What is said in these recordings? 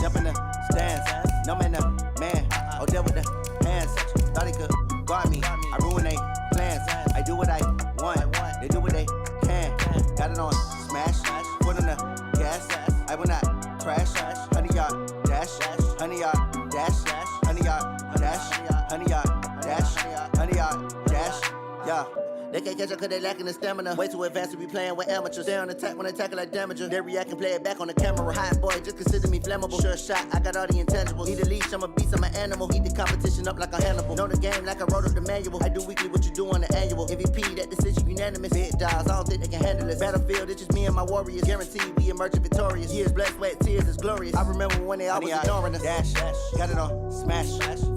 jump in the stands. No man, the man. Oh, there with the hands. Thought he could guard me. I ruin they plans. I do what I want. They do what they can. Got it on smash. Foot on the gas. I will not crash. 100 yard dash. 100 yard dash. 100 yard dash. 100 yard dash. 100 yard dash. Yeah. They can't catch up cause they lacking the stamina. Way too advanced to be playing with amateurs. Stay on attack when they tackle like damager. They react and play it back on the camera. Hot boy, just consider me flammable. Sure shot, I got all the intangibles. Need a leash, I'm a beast, I'm an animal. Heat the competition up like a Hannibal. Know the game like I wrote up the manual. I do weekly what you do on the annual. MVP, that decision unanimous. Big dials, I don't think they can handle it. Battlefield, it's just me and my warriors. Guaranteed we emerging victorious. Years, blood, sweat, tears, it's glorious. I remember when they always ignoring us. Dash, got it on smash.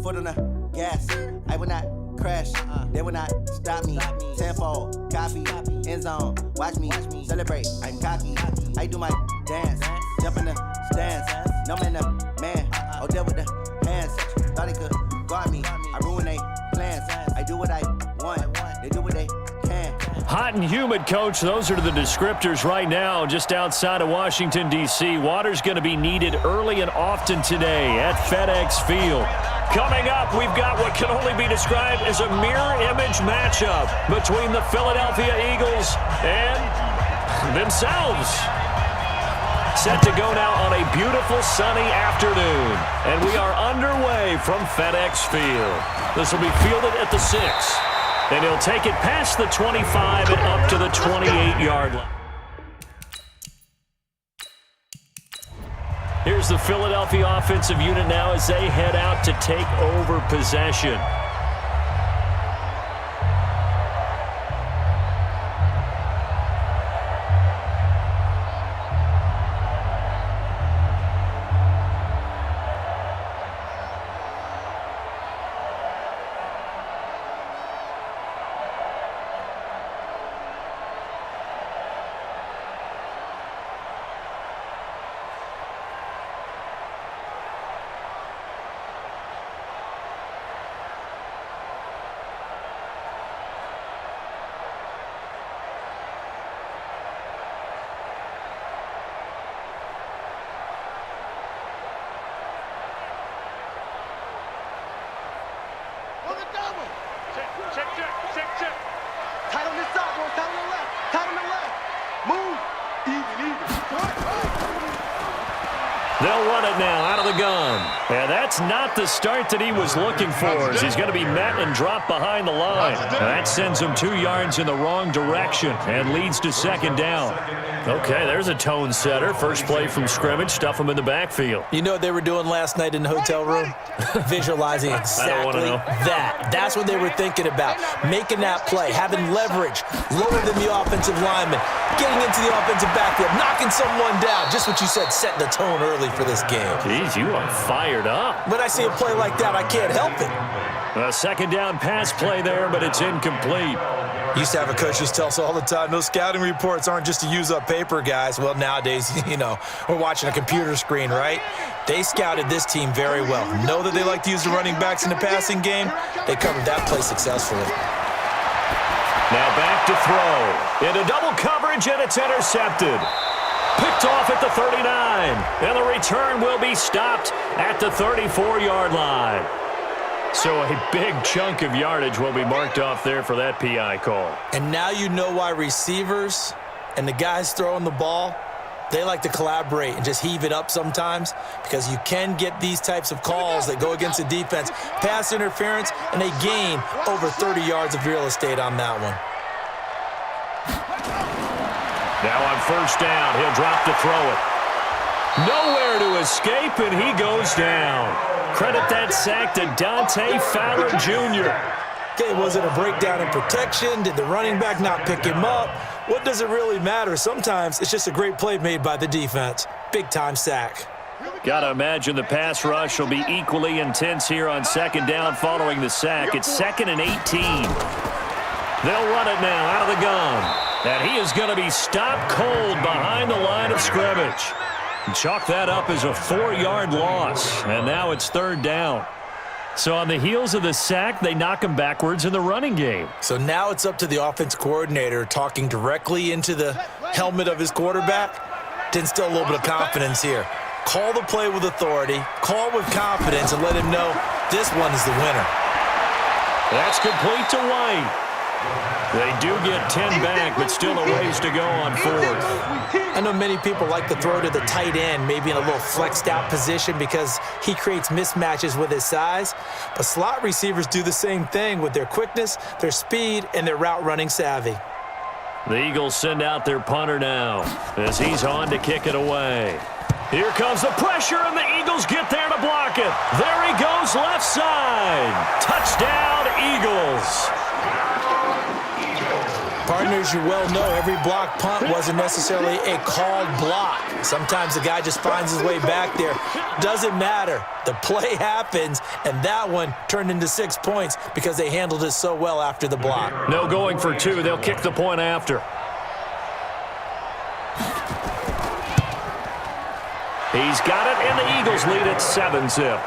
Foot on the gas. I will not crash, they will not stop me. Tenfold, copy, end zone, watch me celebrate. I'm cocky, I do my dance, jump in the stands. No man, the man. Oh, there with the hands. Thought he could guard me. I ruin they plans. I do what I want. They do what they can. Hot and humid, Coach. Those are the descriptors right now just outside of Washington, D.C. Water's going to be needed early and often today at FedEx Field. Coming up, we've got what can only be described as a mirror image matchup between the Philadelphia Eagles and themselves. Set to go now on a beautiful sunny afternoon. And we are underway from FedEx Field. This will be fielded at the 6. And he'll take it past the 25 and up to the 28-yard line. Here's the Philadelphia offensive unit now as they head out to take over possession. Check. Tight on this side, boy. Tight on the left. Tight on the left. Move. Even. They'll run it now out of the gun. And that's not the start that he was looking for, as he's going to be met and dropped behind the line. That sends him 2 yards in the wrong direction and leads to second down. Okay, there's a tone setter. First play from scrimmage, stuff him in the backfield. You know what they were doing last night in the hotel room? Visualizing exactly that. That's what they were thinking about. Making that play, having leverage, lower than the offensive lineman, getting into the offensive backfield, knocking someone down. Just what you said, setting the tone early for this game. Jeez, you are fired up. When I see a play like that, I can't help it. A second down pass play there, but it's incomplete. Used to have a coach who tells us all the time, those scouting reports aren't just to use up paper, guys. Well, nowadays, we're watching a computer screen, right? They scouted this team very well. Know that they like to use the running backs in the passing game. They covered that play successfully. Now back to throw. Into double coverage, and it's intercepted. Picked off at the 39. And the return will be stopped at the 34-yard line. So a big chunk of yardage will be marked off there for that PI call. And now you know why receivers and the guys throwing the ball, they like to collaborate and just heave it up sometimes, because you can get these types of calls that go against the defense. Pass interference, and they gain over 30 yards of real estate on that one. Now on first down, he'll drop to throw it. Nowhere to escape, and he goes down. Credit that sack to Dante Fowler Jr. Okay, was it a breakdown in protection? Did the running back not pick him up? What does it really matter? Sometimes it's just a great play made by the defense. Big-time sack. Got to imagine the pass rush will be equally intense here on second down following the sack. It's 2nd and 18. They'll run it now out of the gun. And he is going to be stopped cold behind the line of scrimmage. Chalk that up as a 4-yard loss, and now it's 3rd down. So on the heels of the sack, they knock him backwards in the running game. So now it's up to the offense coordinator talking directly into the helmet of his quarterback to instill a little bit of confidence here. Call the play with authority, call with confidence, and let him know this one is the winner. That's complete to White. They do get 10 back, but still a ways to go on fourth. I know many people like to throw to the tight end, maybe in a little flexed out position because he creates mismatches with his size. But slot receivers do the same thing with their quickness, their speed, and their route running savvy. The Eagles send out their punter now as he's on to kick it away. Here comes the pressure, and the Eagles get there to block it. There he goes, left side. Touchdown, Eagles. Partners, you well know every block punt wasn't necessarily a called block. Sometimes the guy just finds his way back there. Doesn't matter. The play happens, and that one turned into 6 points because they handled it so well after the block. No going for two. They'll kick the point after. He's got it, and the Eagles lead at 7-zip.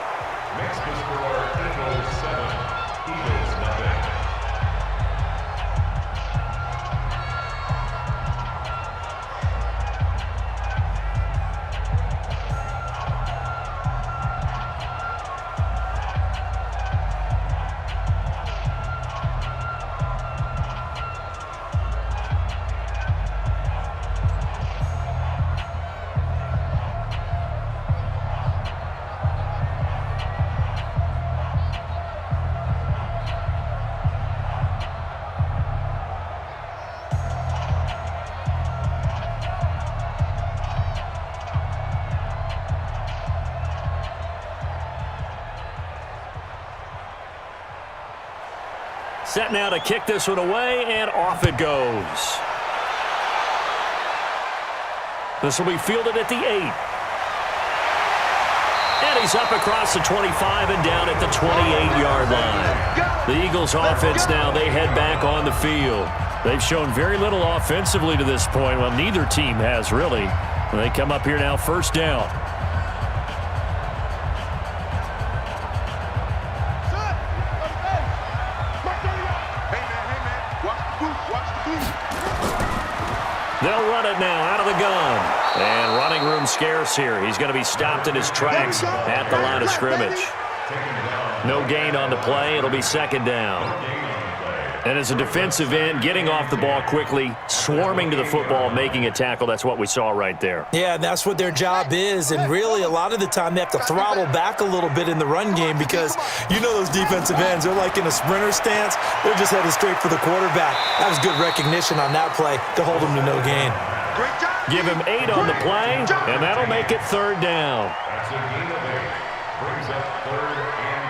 Set now to kick this one away, and off it goes. This will be fielded at the 8. And he's up across the 25 and down at the 28-yard line. The Eagles offense now, they head back on the field. They've shown very little offensively to this point. Well, neither team has really. And they come up here now, first down. They'll run it now out of the gun. And running room scarce here. He's going to be stopped in his tracks at the line of scrimmage. No gain on the play. It'll be second down. And as a defensive end, getting off the ball quickly, swarming to the football, making a tackle, that's what we saw right there. Yeah, and that's what their job is. And really, a lot of the time, they have to throttle back a little bit in the run game because you know those defensive ends, they're like in a sprinter stance. They're just headed straight for the quarterback. That was good recognition on that play to hold him to no gain. Give him 8 on the play, and that'll make it third down. That's a gain of 8. Brings up 3rd and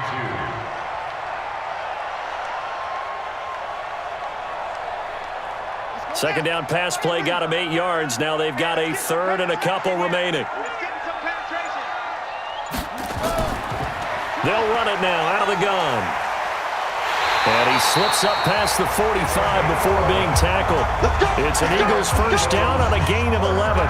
2. Second down pass play got him 8 yards. Now they've got a third and a couple remaining. They'll run it now out of the gun. And he slips up past the 45 before being tackled. It's an Eagles first down on a gain of 11.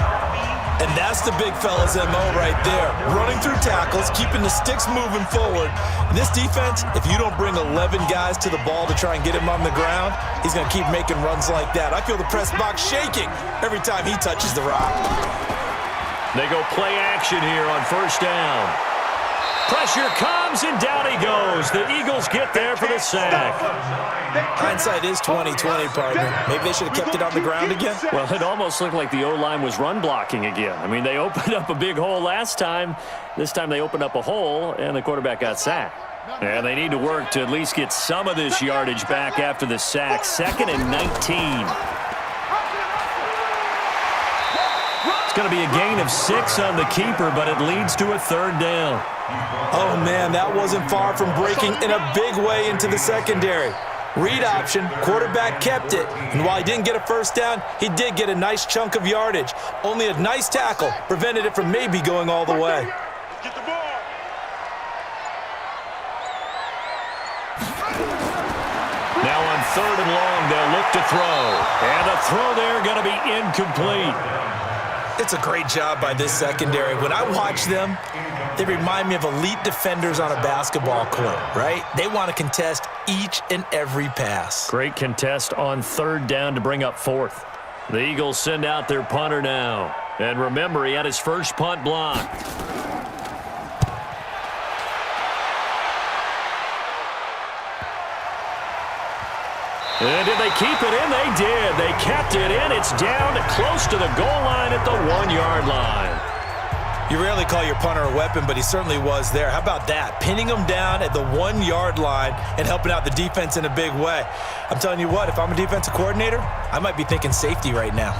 And that's the big fella's MO right there. Running through tackles, keeping the sticks moving forward. In this defense, if you don't bring 11 guys to the ball to try and get him on the ground, he's going to keep making runs like that. I feel the press box shaking every time he touches the rock. They go play action here on first down. Pressure comes, and down he goes. The Eagles get there for the sack. Hindsight is 20/20, partner. Maybe they should have kept it on the ground again. Well, it almost looked like the O-line was run blocking again. I mean, they opened up a big hole last time. This time they opened up a hole, and the quarterback got sacked. And they need to work to at least get some of this yardage back after the sack. 2nd and 19. It's going to be a gain of 6 on the keeper, but it leads to a third down. Oh, man, that wasn't far from breaking in a big way into the secondary. Read option, quarterback kept it, and while he didn't get a first down, he did get a nice chunk of yardage. Only a nice tackle prevented it from maybe going all the way. Get the ball. Now on 3rd and long, they'll look to throw. And the throw there going to be incomplete. It's a great job by this secondary. When I watch them, they remind me of elite defenders on a basketball court, right? They want to contest each and every pass. Great contest on 3rd down to bring up 4th. The Eagles send out their punter now. And remember, he had his first punt blocked. And did they keep it in? They did. They kept it in. It's down close to the goal line at the 1-yard line. You rarely call your punter a weapon, but he certainly was there. How about that? Pinning him down at the 1-yard line and helping out the defense in a big way. I'm telling you what, if I'm a defensive coordinator, I might be thinking safety right now.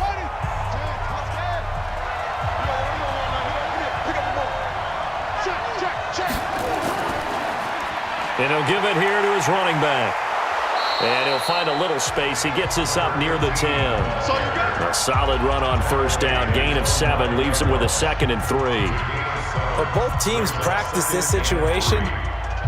And he'll give it here to his running back. And he'll find a little space. He gets us up near the 10. A solid run on first down. Gain of 7 leaves him with a 2nd and 3. But both teams practice this situation,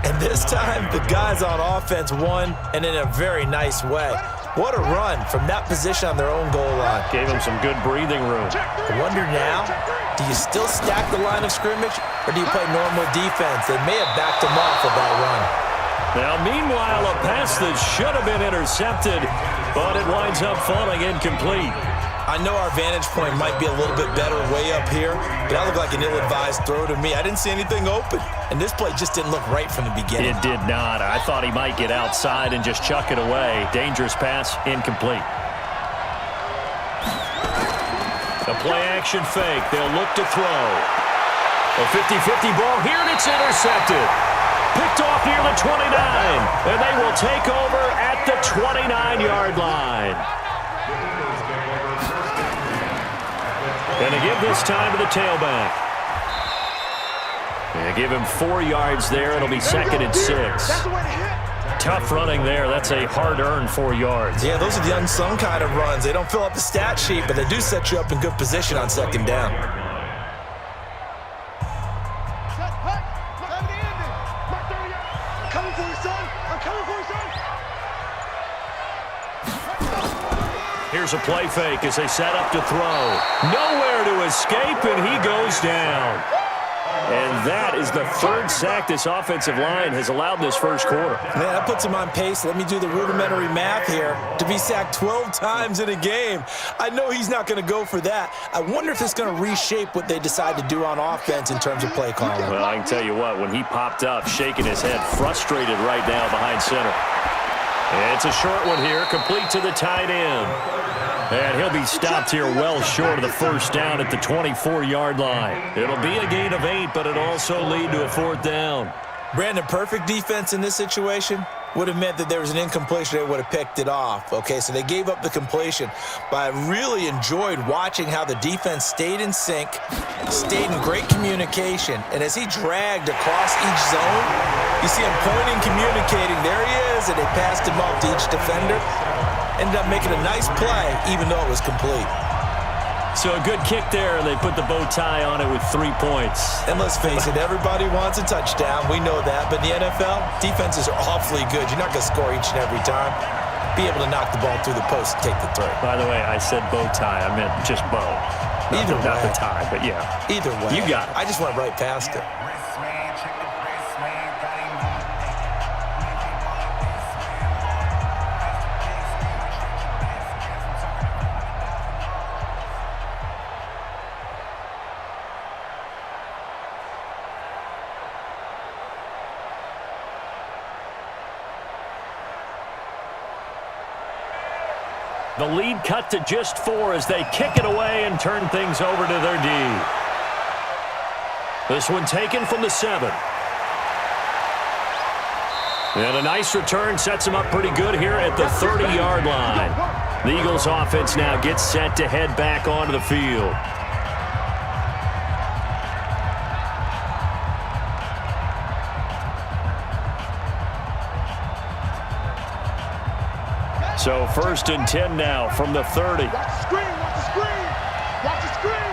and this time the guys on offense won, and in a very nice way. What a run from that position on their own goal line. Gave him some good breathing room. I wonder now, do you still stack the line of scrimmage, or do you play normal defense? They may have backed him off with that run. Now, meanwhile, a pass that should have been intercepted, but it winds up falling incomplete. I know our vantage point might be a little bit better way up here, but that looked like an ill-advised throw to me. I didn't see anything open, and this play just didn't look right from the beginning. It did not. I thought he might get outside and just chuck it away. Dangerous pass, incomplete. The play-action fake. They'll look to throw. A 50-50 ball here, and it's intercepted. Picked off near the 29, and they will take over at the 29-yard line. And they give this time to the tailback. And give him 4 yards there. It'll be 2nd and 6. Tough running there. That's a hard-earned 4 yards. Yeah, those are the unsung kind of runs. They don't fill up the stat sheet, but they do set you up in good position on 2nd down. Here's a play fake as they set up to throw. Nowhere to escape, and he goes down. And that is the 3rd sack this offensive line has allowed this first quarter. Man, that puts him on pace. Let me do the rudimentary math here. To be sacked 12 times in a game, I know he's not going to go for that. I wonder if it's going to reshape what they decide to do on offense in terms of play calling. Well, I can tell you what, when he popped up, shaking his head, frustrated right now behind center. And it's a short one here, complete to the tight end. And he'll be stopped here well short of the first down at the 24-yard line. It'll be a gain of 8, but it'll also lead to a 4th down. Brandon, perfect defense in this situation would have meant that there was an incompletion. They would have picked it off. Okay, so they gave up the completion. But I really enjoyed watching how the defense stayed in sync, stayed in great communication. And as he dragged across each zone, you see him pointing, communicating. There he is, and they passed him off to each defender. Ended up making a nice play, even though it was complete. So a good kick there, and they put the bow tie on it with 3 points. And let's face it, everybody wants a touchdown. We know that. But in the NFL, defenses are awfully good. You're not going to score each and every time. Be able to knock the ball through the post and take the throw. By the way, I said bow tie. I meant just bow. Either way. Not the tie, but yeah. Either way. You got it. I just went right past it. The lead cut to just 4 as they kick it away and turn things over to their D. This one taken from the 7. And a nice return sets them up pretty good here at the 30-yard line. The Eagles offense now gets set to head back onto the field. So 1st and 10 now from the 30. Watch the screen, watch the screen. Watch the screen.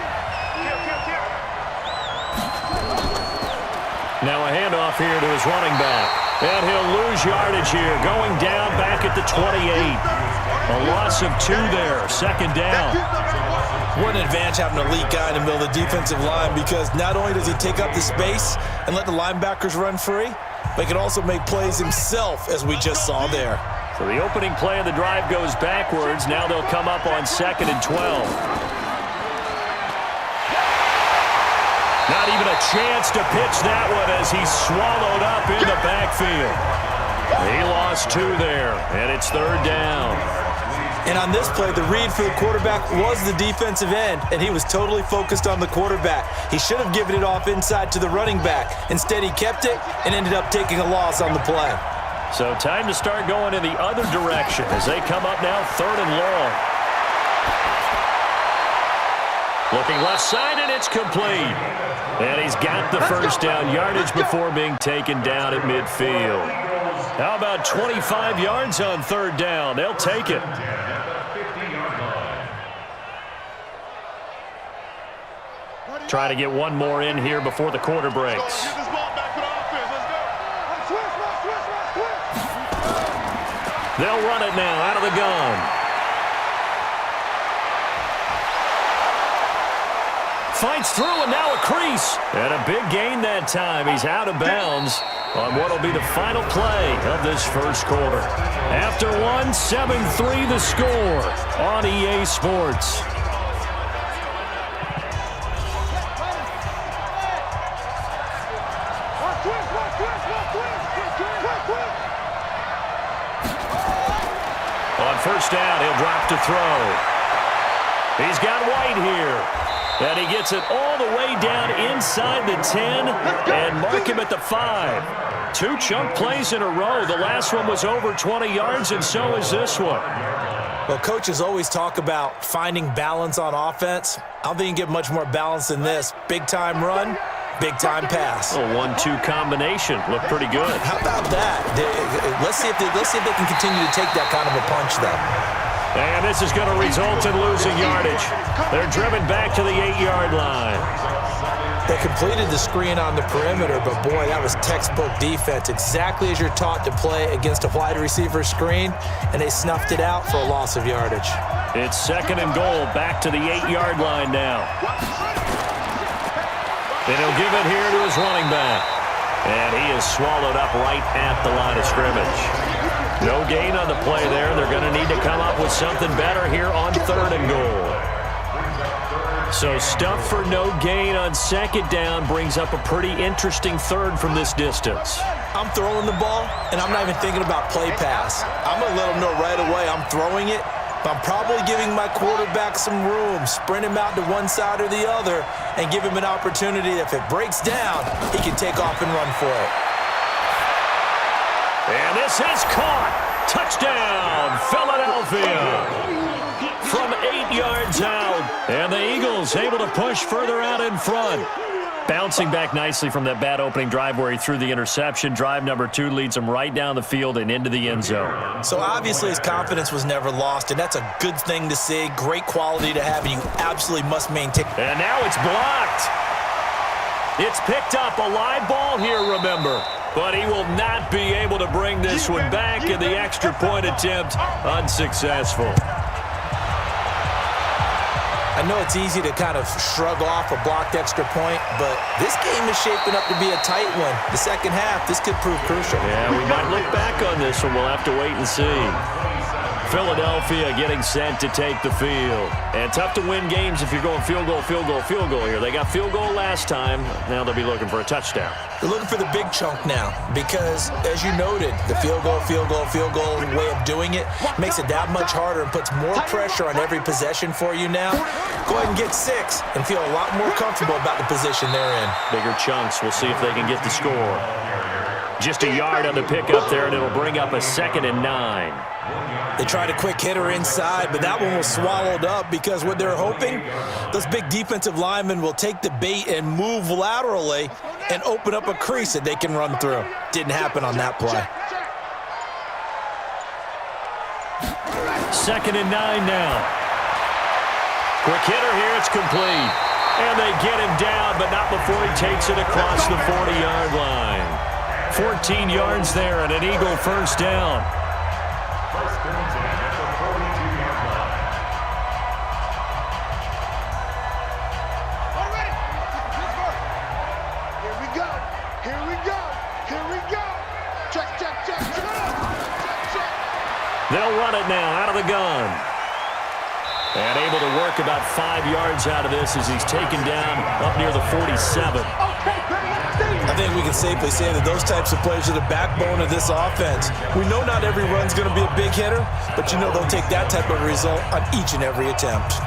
Now a handoff here to his running back. And he'll lose yardage here, going down back at the 28. A loss of 2 there, 2nd down. What an advantage having an elite guy in the middle of the defensive line, because not only does he take up the space and let the linebackers run free, but he can also make plays himself, as we just saw there. So the opening play of the drive goes backwards. Now they'll come up on 2nd and 12. Not even a chance to pitch that one as he's swallowed up in the backfield. He lost 2 there, and it's 3rd down. And on this play, the read for the quarterback was the defensive end, and he was totally focused on the quarterback. He should have given it off inside to the running back. Instead, he kept it and ended up taking a loss on the play. So time to start going in the other direction as they come up now 3rd and long. Looking left side, and it's complete. And he's got the first down yardage before being taken down at midfield. How about 25 yards on 3rd down? They'll take it. Try to get one more in here before the quarter breaks. They'll run it now out of the gun. Fights through, and now a crease. And a big gain that time. He's out of bounds on what will be the final play of this first quarter. After one, 7-3 the score on EA Sports. On first down, he'll drop to throw. He's got White here. And he gets it all the way down inside the 10 and mark him at the 5. 2 chunk plays in a row. The last one was over 20 yards, and so is this one. Well, coaches always talk about finding balance on offense. I don't think you can get much more balance than this. Big-time run, big-time pass. A 1-2 combination. Looked pretty good. How about that? Let's see if they can continue to take that kind of a punch, though. And this is going to result in losing yardage. They're driven back to the 8-yard line. They completed the screen on the perimeter, but boy, that was textbook defense. Exactly as you're taught to play against a wide receiver screen, and they snuffed it out for a loss of yardage. It's 2nd and goal, back to the 8-yard line now. And he'll give it here to his running back. And he is swallowed up right at the line of scrimmage. No gain on the play there. They're going to need to come up with something better here on 3rd and goal. So stuff for no gain on 2nd down brings up a pretty interesting 3rd from this distance. I'm throwing the ball, and I'm not even thinking about play pass. I'm going to let them know right away I'm throwing it, but I'm probably giving my quarterback some room, sprint him out to one side or the other, and give him an opportunity that if it breaks down, he can take off and run for it. And this is caught. Touchdown, Philadelphia. From 8 yards out. And the Eagles able to push further out in front. Bouncing back nicely from that bad opening drive where he threw the interception. Drive number 2 leads him right down the field and into the end zone. So obviously his confidence was never lost, and that's a good thing to see. Great quality to have, and you absolutely must maintain. And now it's blocked. It's picked up. A live ball here, remember. But he will not be able to bring this one back, and the extra point attempt unsuccessful. I know it's easy to kind of shrug off a blocked extra point, but this game is shaping up to be a tight one. The second half, this could prove crucial. Yeah, we might look back on this one. We'll have to wait and see. Philadelphia getting set to take the field. And tough to win games if you're going field goal, field goal, field goal here. They got field goal last time. Now they'll be looking for a touchdown. They're looking for the big chunk now because, as you noted, the field goal way of doing it makes it that much harder and puts more pressure on every possession for you now. Go ahead and get 6 and feel a lot more comfortable about the position they're in. Bigger chunks. We'll see if they can get the score. Just a yard on the pickup there, and it'll bring up a 2nd and 9. They tried a quick hitter inside, but that one was swallowed up because what they're hoping, those big defensive linemen will take the bait and move laterally and open up a crease that they can run through. Didn't happen on that play. 2nd and 9 now. Quick hitter here, it's complete. And they get him down, but not before he takes it across the 40-yard line. 14 yards there and an Eagle first down. First down at the 42-yard line. All right, here we go. Here we go. Here we go. Check, check, check, check. Check, check. They'll run it now out of the gun. And able to work about 5 yards out of this as he's taken down up near the 47. I think we can safely say that those types of plays are the backbone of this offense. We know not every run's going to be a big hitter, but you know they'll take that type of result on each and every attempt.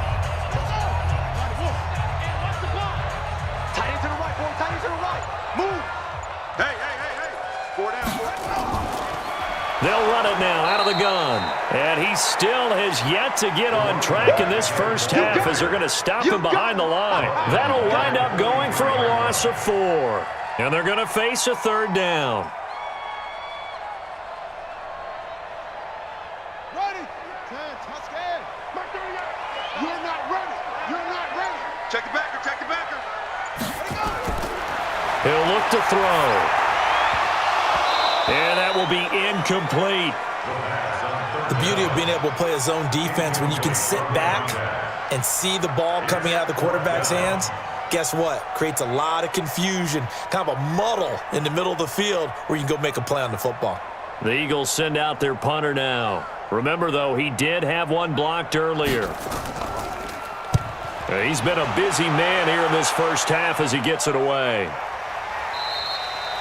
Tight end to the right, boy. Tight end to the right. Move. Hey. 4 down. They'll run it now out of the gun. And he still has yet to get on track in this first half as they're going to stop him behind the line. That'll wind up going for a loss of 4. And they're going to face a 3rd down. Ready. 10, touchdown. You're not ready. You're not ready. Check the backer. Check the backer. He'll look to throw. And that will be incomplete. The beauty of being able to play a zone defense when you can sit back and see the ball coming out of the quarterback's hands, guess what? Creates a lot of confusion, kind of a muddle in the middle of the field where you can go make a play on the football. The Eagles send out their punter now. Remember, though, he did have one blocked earlier. He's been a busy man here in this first half as he gets it away.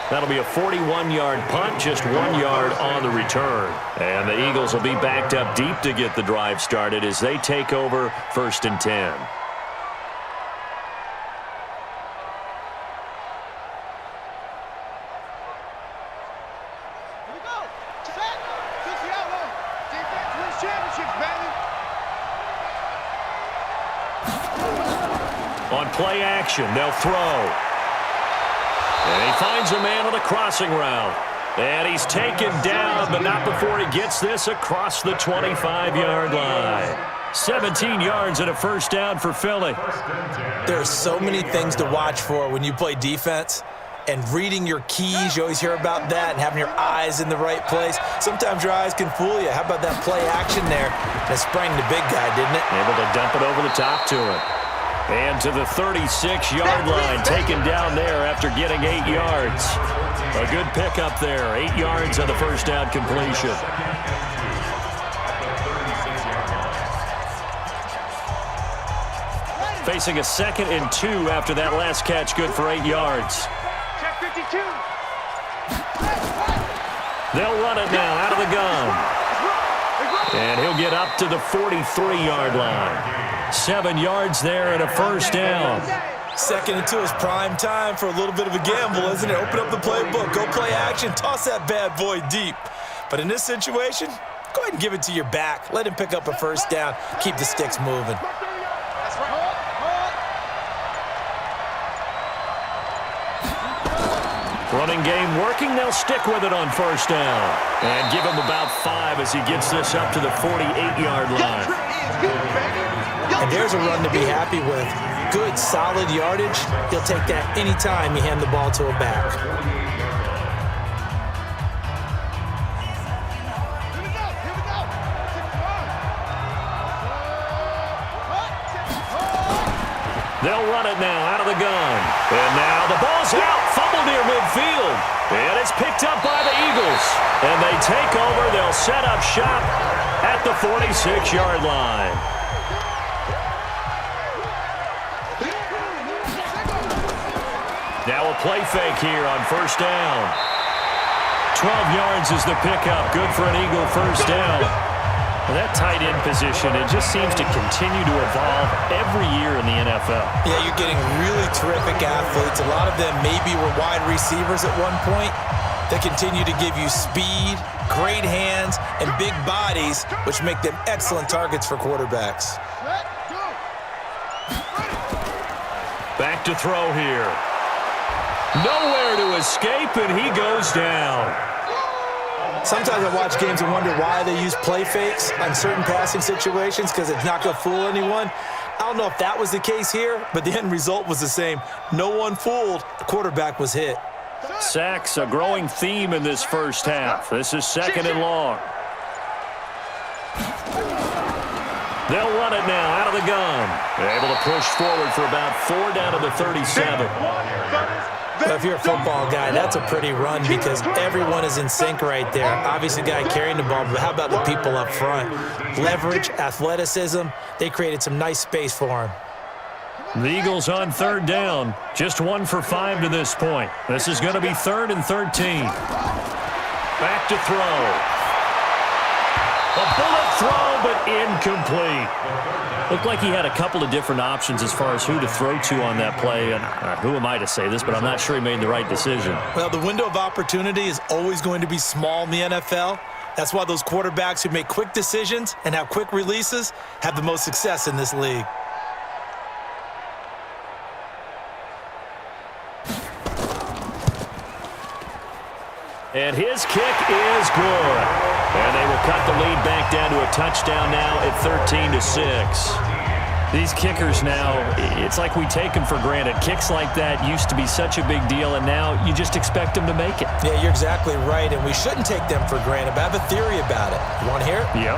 That'll be a 41-yard punt, just 1 yard on the return. And the Eagles will be backed up deep to get the drive started as they take over 1st and 10. Here we go. Set. 60 out. Defense wins championships, baby. On play action, they'll throw. And he finds a man on the crossing route. And he's taken down, but not before he gets this across the 25-yard line. 17 yards and a 1st down for Philly. There are so many things to watch for when you play defense. And reading your keys, you always hear about that, and having your eyes in the right place. Sometimes your eyes can fool you. How about that play action there? That sprang the big guy, didn't it? Able to dump it over the top to him. And to the 36-yard line, taken down there after getting 8 yards. A good pickup there, 8 yards on the 1st down completion. Facing a 2nd and 2 after that last catch, good for 8 yards. Check 52. They'll run it now out of the gun. And he'll get up to the 43-yard line. 7 yards there and a 1st down. 2nd and 2 is prime time for a little bit of a gamble, isn't it? Open up the playbook, go play action, toss that bad boy deep. But in this situation, go ahead and give it to your back. Let him pick up a 1st down, keep the sticks moving. That's right. Running game working, they'll stick with it on 1st down. And give him about 5 as he gets this up to the 48-yard line. And there's a run to be happy with. Good, solid yardage. He'll take that anytime you hand the ball to a back. They'll run it now out of the gun. And now the ball's out. Fumble near midfield. And it's picked up by the Eagles. And they take over. They'll set up shop at the 46-yard line. Now a play fake here on 1st down. 12 yards is the pickup. Good for an Eagle 1st down. Well, that tight end position, it just seems to continue to evolve every year in the NFL. Yeah, you're getting really terrific athletes. A lot of them maybe were wide receivers at one point. They continue to give you speed, great hands, and big bodies, which make them excellent targets for quarterbacks. Back to throw here. Nowhere to escape, and he goes down. Sometimes I watch games and wonder why they use play fakes on certain passing situations because it's not going to fool anyone. I don't know if that was the case here, but the end result was the same. No one fooled. The quarterback was hit. Sacks, a growing theme in this first half. This is 2nd and long. They'll run it now out of the gun. They're able to push forward for about 4 down to the 37. Well, if you're a football guy, that's a pretty run because everyone is in sync right there. Obviously, the guy carrying the ball, but how about the people up front? Leverage, athleticism, they created some nice space for him. The Eagles on third down. Just 1 for 5 to this point. This is going to be 3rd and 13. Back to throw. A bullet throw, but incomplete. Looked like he had a couple of different options as far as who to throw to on that play. And who am I to say this, but I'm not sure he made the right decision. Well, the window of opportunity is always going to be small in the NFL. That's why those quarterbacks who make quick decisions and have quick releases have the most success in this league. And his kick is good. And they will cut the lead back down to a touchdown now at 13-6. These kickers now, it's like we take them for granted. Kicks like that used to be such a big deal, and now you just expect them to make it. Yeah, you're exactly right, and we shouldn't take them for granted, but I have a theory about it. You want to hear it? Yep.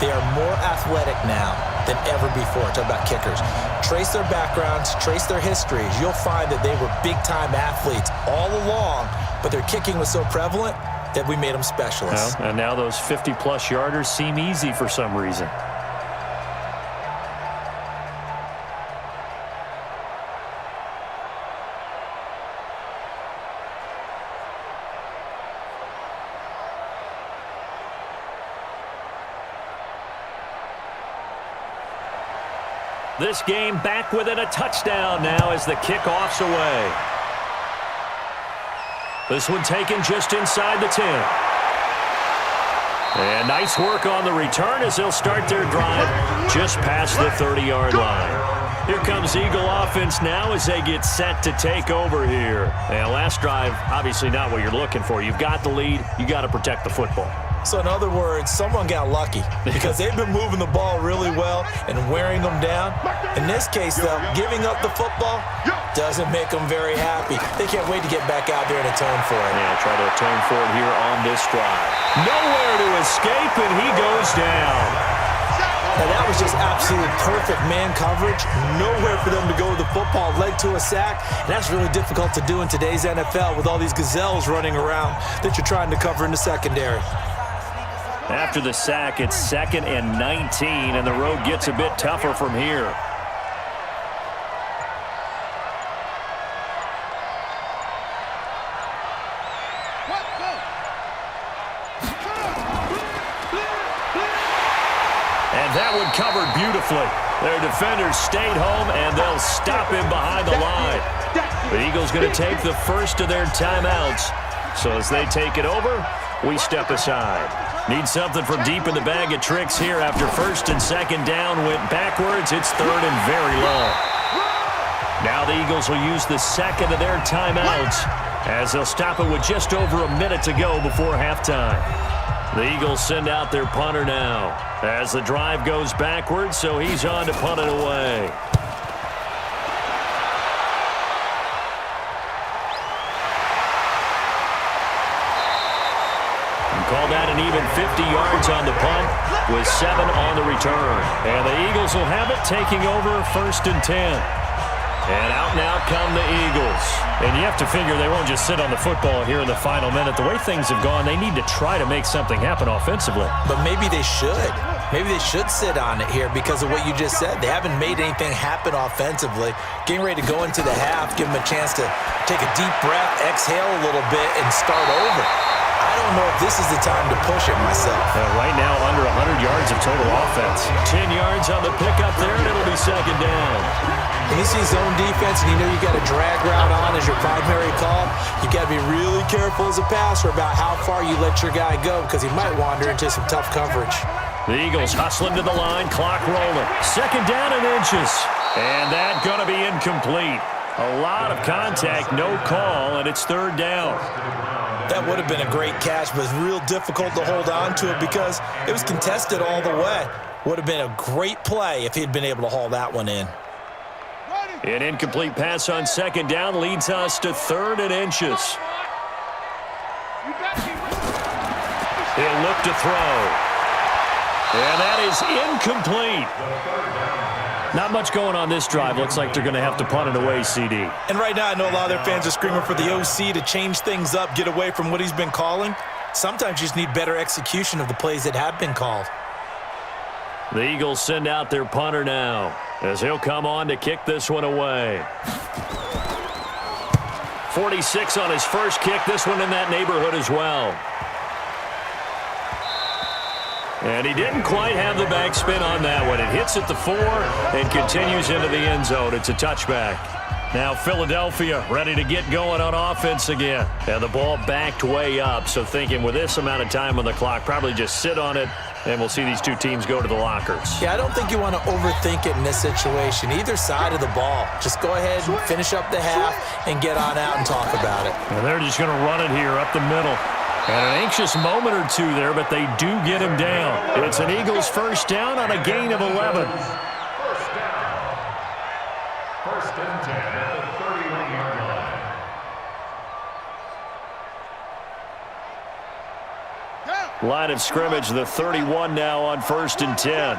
They are more athletic now than ever before. Talk about kickers. Trace their backgrounds, trace their histories. You'll find that they were big-time athletes all along, but their kicking was so prevalent that we made them specialists. Well, and now those 50-plus yarders seem easy for some reason. This game back within a touchdown now as the kickoff's away. This one taken just inside the 10. And nice work on the return as they'll start their drive just past the 30-yard line. Here comes Eagle offense now as they get set to take over here. And last drive, obviously not what you're looking for. You've got the lead. You got to protect the football. So in other words, someone got lucky because they've been moving the ball really well and wearing them down. In this case, though, giving up the football doesn't make them very happy. They can't wait to get back out there and atone for it. Yeah, try to atone for it here on this drive. Nowhere to escape, and he goes down. Now, that was just absolute perfect man coverage. Nowhere for them to go with the football. Led to a sack, and that's really difficult to do in today's NFL with all these gazelles running around that you're trying to cover in the secondary. After the sack, it's 2nd and 19, and the road gets a bit tougher from here. And that one covered beautifully. Their defenders stayed home, and they'll stop him behind the line. The Eagles going to take the first of their timeouts. So as they take it over, we step aside. Need something from deep in the bag of tricks here after 1st and 2nd down went backwards. It's 3rd and very low. Now the Eagles will use the 2nd of their timeouts as they'll stop it with just over a minute to go before halftime. The Eagles send out their punter now as the drive goes backwards, so he's on to punt it away. Call that an even 50 yards on the punt with 7 on the return. And the Eagles will have it, taking over 1st and 10. And out now come the Eagles. And you have to figure they won't just sit on the football here in the final minute. The way things have gone, they need to try to make something happen offensively. But maybe they should. Maybe they should sit on it here because of what you just said. They haven't made anything happen offensively. Getting ready to go into the half, give them a chance to take a deep breath, exhale a little bit, and start over. I don't know if this is the time to push it myself. Right now, under 100 yards of total offense. 10 yards on the pickup there, and it'll be 2nd down. When you see zone defense and you know you got a drag route on as your primary call, you got to be really careful as a passer about how far you let your guy go because he might wander into some tough coverage. The Eagles hustling to the line, clock rolling. 2nd down and inches. And that going to be incomplete. A lot of contact, no call, and it's 3rd down. That would have been a great catch, but it's real difficult to hold on to it because it was contested all the way. Would have been a great play if he'd been able to haul that one in. An incomplete pass on 2nd down leads us to 3rd and inches. He'll look to throw. And that is incomplete. Not much going on this drive. Looks like they're going to have to punt it away, CD. And right now, I know a lot of their fans are screaming for the OC to change things up, get away from what he's been calling. Sometimes you just need better execution of the plays that have been called. The Eagles send out their punter now, as he'll come on to kick this one away. 46 on his first kick. This one in that neighborhood as well. And he didn't quite have the backspin on that one. It hits at the 4 and continues into the end zone. It's a touchback. Now Philadelphia ready to get going on offense again. And the ball backed way up, so thinking with this amount of time on the clock, probably just sit on it, and we'll see these two teams go to the lockers. Yeah, I don't think you want to overthink it in this situation. Either side of the ball. Just go ahead and finish up the half and get on out and talk about it. And they're just going to run it here up the middle. And an anxious moment or two there, but they do get him down. It's an Eagles first down on a gain of 11. First and 10 at the 31-yard line. Line of scrimmage, the 31 now on first and 10.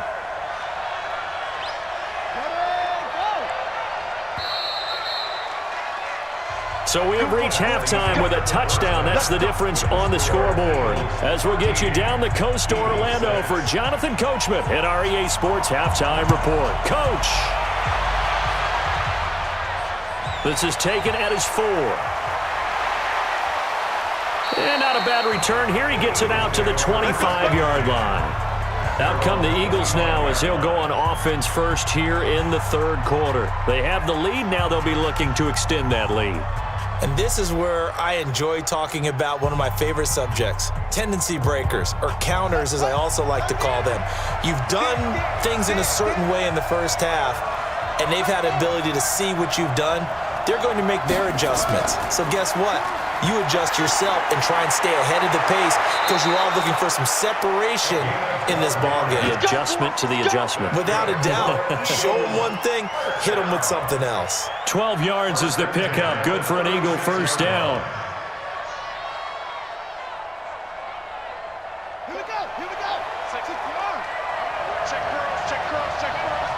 So we have reached halftime with a touchdown. That's the difference on the scoreboard. As we'll get you down the coast to Orlando for Jonathan Coachman at our EA Sports Halftime Report. Coach! This is taken at his 4. And not a bad return here. He gets it out to the 25-yard line. Out come the Eagles now as they'll go on offense first here in the third quarter. They have the lead. Now they'll be looking to extend that lead. And this is where I enjoy talking about one of my favorite subjects, tendency breakers, or counters as I also like to call them. You've done things in a certain way in the first half, and they've had ability to see what you've done. They're going to make their adjustments. So guess what? You adjust yourself and try and stay ahead of the pace because you're all looking for some separation in this ballgame. The adjustment to the adjustment. Without a doubt. Show them one thing, hit them with something else. 12 yards is the pickup. Good for an Eagle first down. Here we go. Here we go. Check cross. Check cross. Check cross. Check cross.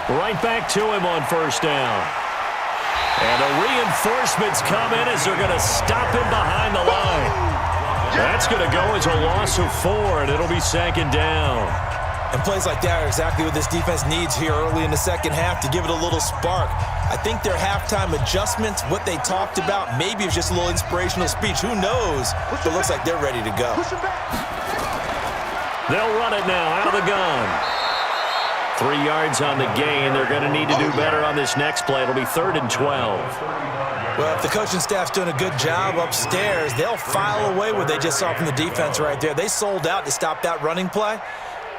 Right back to him on first down. And the reinforcements come in as they're going to stop him behind the line. That's going to go as a loss of 4, and it'll be second down. And plays like that are exactly what this defense needs here early in the second half to give it a little spark. I think their halftime adjustments, what they talked about, maybe it's just a little inspirational speech. Who knows? But it looks like they're ready to go. They'll run it now out of the gun. 3 yards on the gain. They're going to need to do better on this next play. It'll be 3rd and 12. Well, if the coaching staff's doing a good job upstairs, they'll file away what they just saw from the defense right there. They sold out to stop that running play.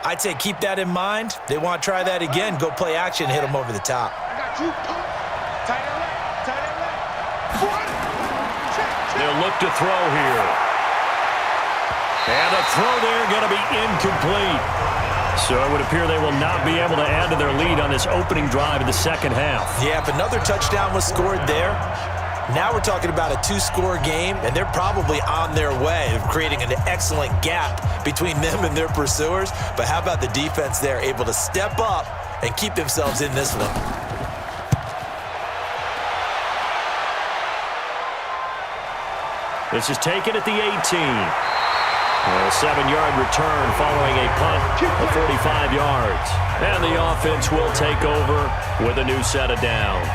I'd say keep that in mind. They want to try that again. Go play action, hit them over the top. I got you. Tight end left. Tight end left. They'll look to throw here. And a throw there going to be incomplete. So it would appear they will not be able to add to their lead on this opening drive of the second half. Yeah, if another touchdown was scored there, now we're talking about a 2-score game, and they're probably on their way of creating an excellent gap between them and their pursuers. But how about the defense there, able to step up and keep themselves in this one? This is taken at the 18. A 7-yard return following a punt of 45 yards. And the offense will take over with a new set of downs.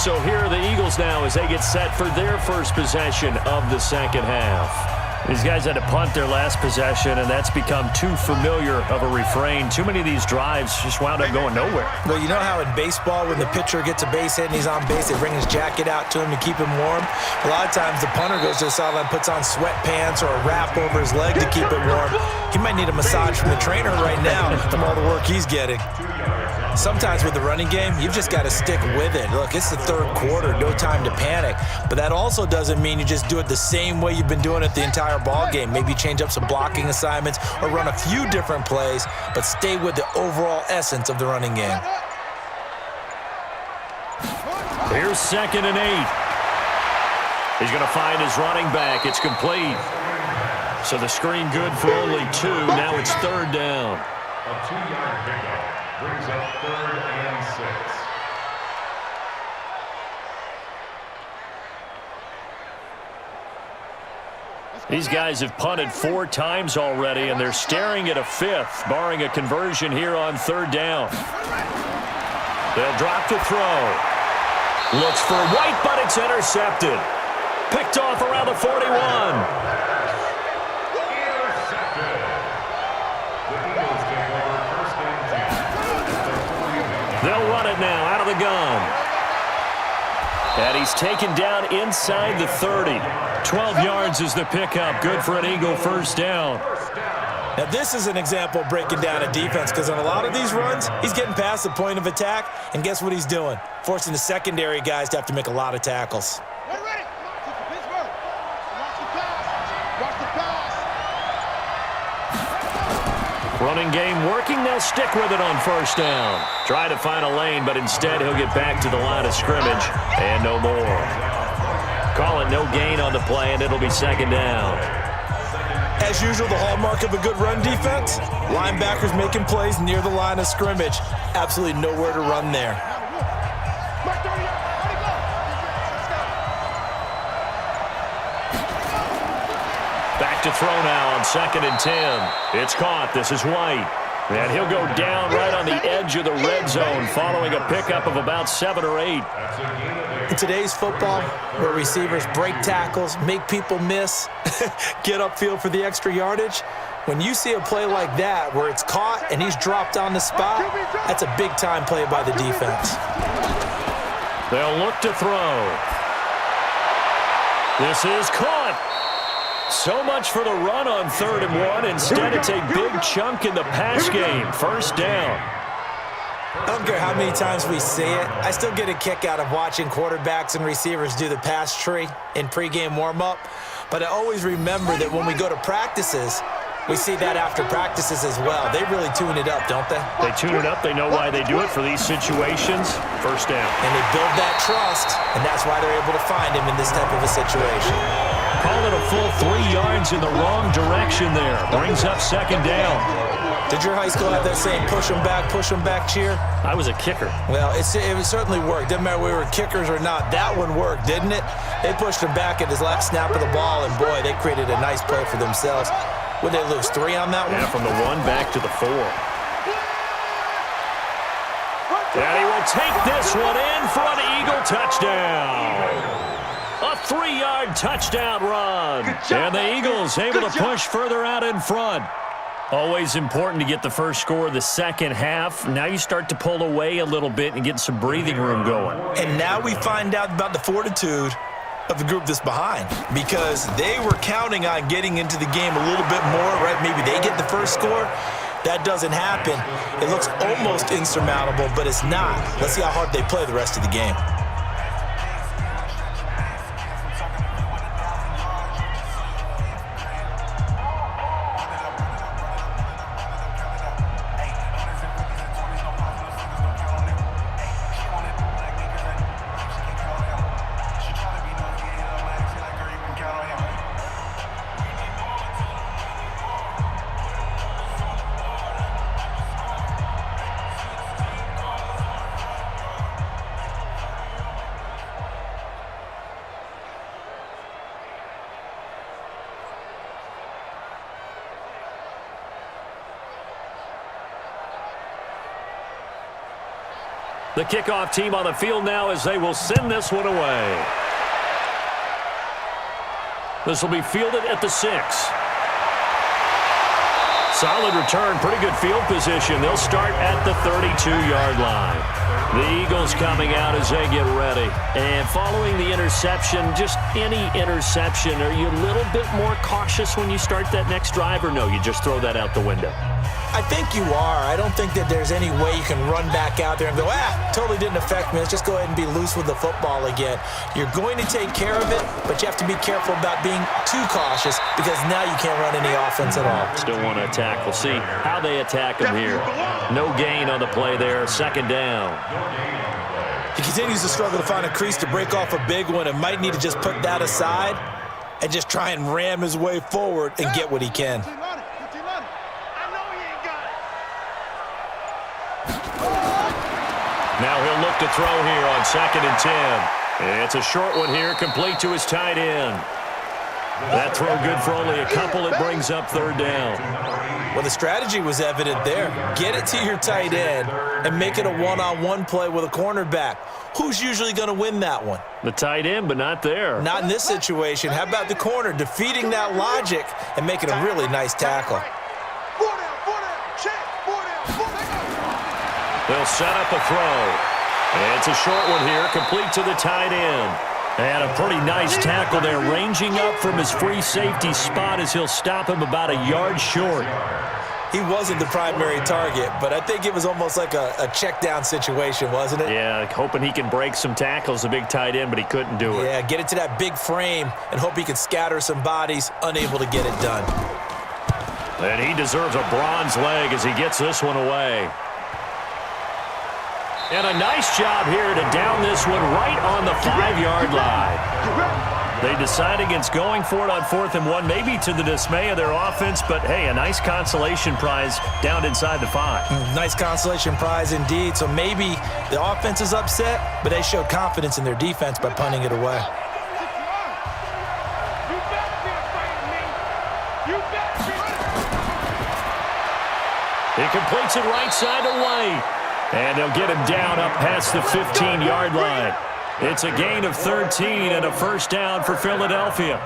So here are the Eagles now as they get set for their first possession of the second half. These guys had to punt their last possession, and that's become too familiar of a refrain. Too many of these drives just wound up going nowhere. Well, you know how in baseball when the pitcher gets a base hit and he's on base, they bring his jacket out to him to keep him warm? A lot of times the punter goes to the sideline, puts on sweatpants or a wrap over his leg to keep it warm. He might need a massage from the trainer right now from all the work he's getting. Sometimes with the running game, you've just got to stick with it. Look, it's the third quarter, no time to panic. But that also doesn't mean you just do it the same way you've been doing it the entire ball game. Maybe change up some blocking assignments or run a few different plays, but stay with the overall essence of the running game. Here's 2nd and 8. He's going to find his running back. It's complete. So the screen good for only 2. Now it's 3rd down. A 2-yard pickup brings up 3rd and 6. These guys have punted 4 times already, and they're staring at a 5th, barring a conversion here on 3rd down. They'll drop to throw. Looks for White, but it's intercepted. Picked off around the 41. Intercepted. The Eagles take over 1st and 10. They'll run it now out of the gun. And he's taken down inside the 30. 12 yards is the pickup. Good for an Eagle 1st down. Now, this is an example of breaking down a defense because on a lot of these runs, he's getting past the point of attack, and guess what he's doing? Forcing the secondary guys to have to make a lot of tackles. Ready. Pittsburgh. Watch the pass. Watch the pass. Running game working. They'll stick with it on 1st down. Try to find a lane, but instead he'll get back to the line of scrimmage and no more. Call it no gain on the play, and it'll be 2nd down. As usual, the hallmark of a good run defense, linebackers making plays near the line of scrimmage. Absolutely nowhere to run there. Back to throw now on 2nd and 10. It's caught. This is White. And he'll go down right on the edge of the red zone following a pickup of about 7 or 8. In today's football, where receivers break tackles, make people miss, get upfield for the extra yardage, when you see a play like that where it's caught and he's dropped on the spot, that's a big-time play by the defense. They'll look to throw. This is caught. So much for the run on 3rd and 1. Instead, it's a big chunk in the pass game. 1st down. I don't care how many times we see it. I still get a kick out of watching quarterbacks and receivers do the pass tree in pregame warm-up. But I always remember that when we go to practices, we see that after practices as well. They really tune it up, don't they? They tune it up. They know why they do it for these situations. 1st down. And they build that trust, and that's why they're able to find him in this type of a situation. Call it a full 3 yards in the wrong direction there. Brings up 2nd down. Did your high school have that same push 'em back cheer? I was a kicker. Well, it certainly worked. Didn't matter whether we were kickers or not. That one worked, didn't it? They pushed him back at his last snap of the ball, and boy, they created a nice play for themselves. Would they lose 3 on that one? Yeah, from the 1 back to the 4. And he will take this one in for an Eagle touchdown. A 3-yard touchdown run. And the Eagles able to push further out in front. Always important to get the first score of the second half. Now you start to pull away a little bit and get some breathing room going. And now we find out about the fortitude of the group that's behind, because they were counting on getting into the game a little bit more, right? Maybe they get the first score. That doesn't happen. It looks almost insurmountable, but it's not. Let's see how hard they play the rest of the game. The kickoff team on the field now as they will send this one away. This will be fielded at the 6. Solid return, pretty good field position. They'll start at the 32-yard line. The Eagles coming out as they get ready. And following the interception, just any interception, are you a little bit more cautious when you start that next drive, or no, you just throw that out the window? I think you are. I don't think that there's any way you can run back out there and go, totally didn't affect me. Let's just go ahead and be loose with the football again. You're going to take care of it, but you have to be careful about being too cautious, because now you can't run any offense at all. Still want to attack. We'll see how they attack them here. No gain on the play there. 2nd down. He continues to struggle to find a crease to break off a big one and might need to just put that aside and just try and ram his way forward and get what he can. Now he'll look to throw here on 2nd and 10. It's a short one here, complete to his tight end. That throw good for only a couple. It brings up 3rd down. Well, the strategy was evident there. Get it to your tight end and make it a one-on-one play with a cornerback. Who's usually going to win that one? The tight end, but not there. Not in this situation. How about the corner defeating that logic and making a really nice tackle? They'll set up a throw. It's a short one here, complete to the tight end. And a pretty nice tackle there, ranging up from his free safety spot as he'll stop him about a yard short. He wasn't the primary target, but I think it was almost like a check down situation, wasn't it? Yeah, hoping he can break some tackles, a big tight end, but he couldn't do it. Yeah, get it to that big frame and hope he can scatter some bodies, unable to get it done. And he deserves a bronze leg as he gets this one away. And a nice job here to down this one right on the 5-yard line. They decide against going for it on 4th and 1, maybe to the dismay of their offense, but hey, a nice consolation prize down inside the 5. Nice consolation prize indeed. So maybe the offense is upset, but they showed confidence in their defense by punting it away. He completes it right side to White. And they'll get him down up past the 15-yard line. It's a gain of 13 and a 1st down for Philadelphia.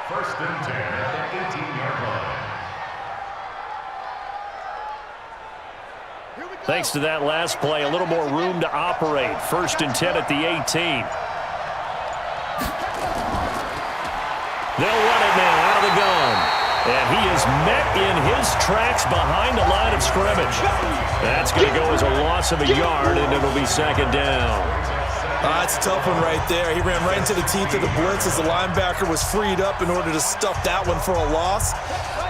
1st and 10 at the 18-yard line. Thanks to that last play, a little more room to operate. 1st and 10 at the 18. They'll run it now out of the gun. And he is met in his tracks behind the line of scrimmage. That's going to go as a loss of a yard, and it'll be 2nd down. That's a tough one right there. He ran right into the teeth of the blitz as the linebacker was freed up in order to stuff that one for a loss.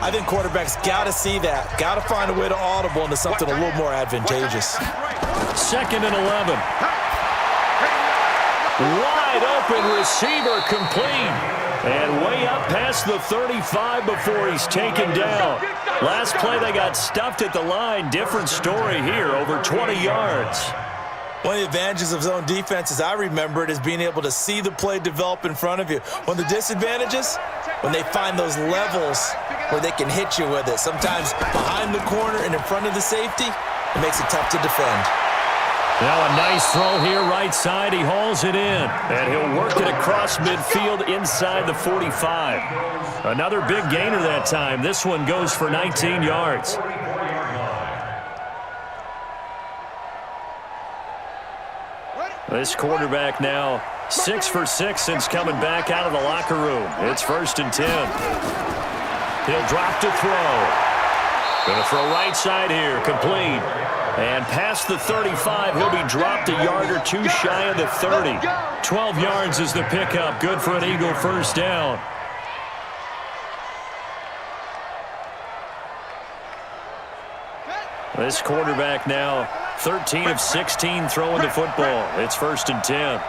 I think quarterbacks got to see that. Got to find a way to audible into something a little more advantageous. 2nd and 11. Wide open receiver complete. And way up past the 35 before he's taken down. Last play they got stuffed at the line. Different story here, over 20 yards. One of the advantages of zone defense, as I remember it, is being able to see the play develop in front of you. One of the disadvantages, when they find those levels where they can hit you with it. Sometimes behind the corner and in front of the safety, it makes it tough to defend. Now a nice throw here right side. He hauls it in, and he'll work it across midfield inside the 45. Another big gainer that time. This one goes for 19 yards. This quarterback now 6 for 6 since coming back out of the locker room. It's 1st and 10. He'll drop to throw. Going to throw right side here, complete. And past the 35, he'll be dropped a yard or two shy of the 30. 12 yards is the pickup. Good for an Eagle 1st down. This quarterback now 13 of 16 throwing the football. It's 1st and 10.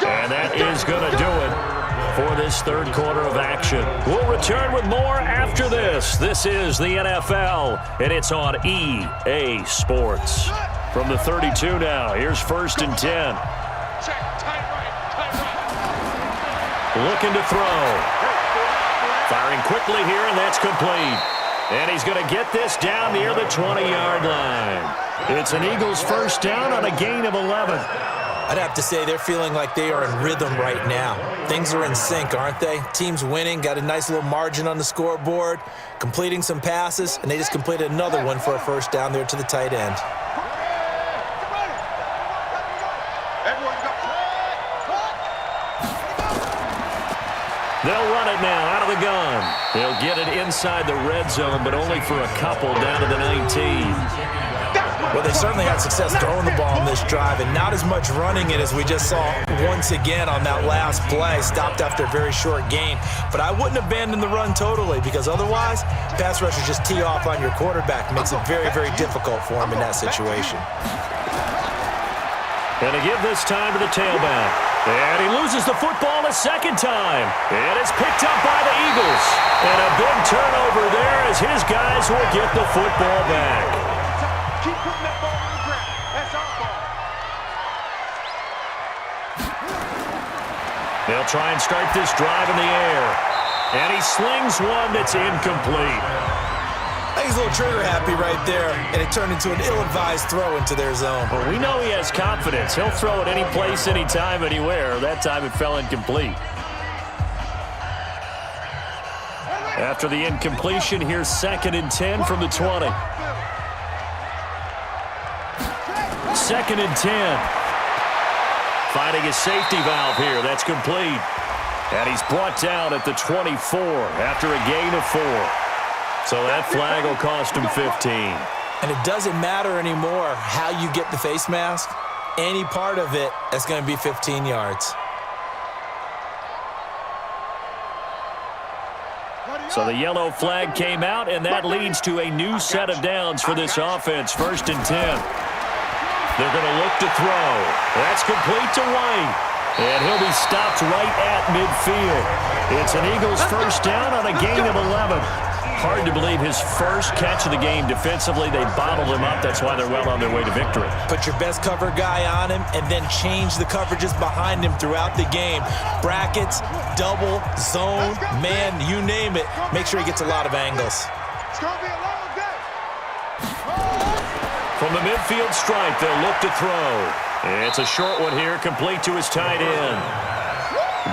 And that is going to do it for this 3rd quarter of action. We'll return with more after this. This is the NFL, and it's on EA Sports. From the 32 now, here's 1st and 10. Looking to throw. Firing quickly here, and that's complete. And he's going to get this down near the 20-yard line. It's an Eagles 1st down on a gain of 11. I'd have to say they're feeling like they are in rhythm right now. Things are in sync, aren't they? Team's winning, got a nice little margin on the scoreboard, completing some passes, and they just completed another one for a 1st down there to the tight end. They'll run it now out of the gun. They'll get it inside the red zone, but only for a couple down to the 19. Well, they certainly had success throwing the ball on this drive, and not as much running it as we just saw once again on that last play. Stopped after a very short gain. But I wouldn't abandon the run totally, because otherwise, pass rushers just tee off on your quarterback. Makes it very, very difficult for him in that situation. And to give this time to the tailback. And he loses the football a second time. And it's picked up by the Eagles. And a big turnover there as his guys will get the football back. Keep putting that ball on the ground. That's our ball. They'll try and start this drive in the air. And he slings one that's incomplete. I think he's a little trigger happy right there, and it turned into an ill-advised throw into their zone. Well, we know he has confidence. He'll throw it any place, anytime, anywhere. That time it fell incomplete. After the incompletion, here's 2nd and 10 from the 20. 2nd and 10. Finding a safety valve here. That's complete. And he's brought down at the 24 after a gain of 4. So that flag will cost him 15. And it doesn't matter anymore how you get the face mask. Any part of it, that's going to be 15 yards. So the yellow flag came out, and that leads to a new set of downs for this offense. 1st and 10. They're going to look to throw. That's complete to White. And he'll be stopped right at midfield. It's an Eagles first down on a gain of 11. Hard to believe his first catch of the game defensively. They bottled him up. That's why they're well on their way to victory. Put your best cover guy on him and then change the coverages behind him throughout the game. Brackets, double, zone, man, you name it. Make sure he gets a lot of angles. It's going to be a long day. From the midfield stripe, they'll look to throw. It's a short one here, complete to his tight end.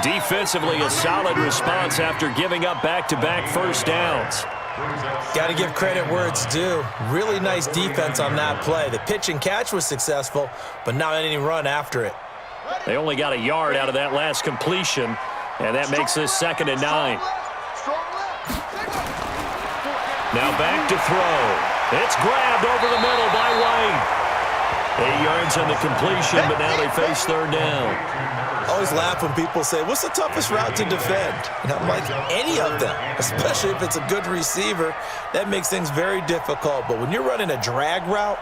Defensively, a solid response after giving up back-to-back first downs. Got to give credit where it's due. Really nice defense on that play. The pitch and catch was successful, but not any run after it. They only got a yard out of that last completion, and that makes this 2nd and 9. Now back to throw. It's grabbed over the middle by White. 8 yards on the completion, but now they face 3rd down. I always laugh when people say, what's the toughest route to defend? And I'm like, any of them, especially if it's a good receiver. That makes things very difficult. But when you're running a drag route,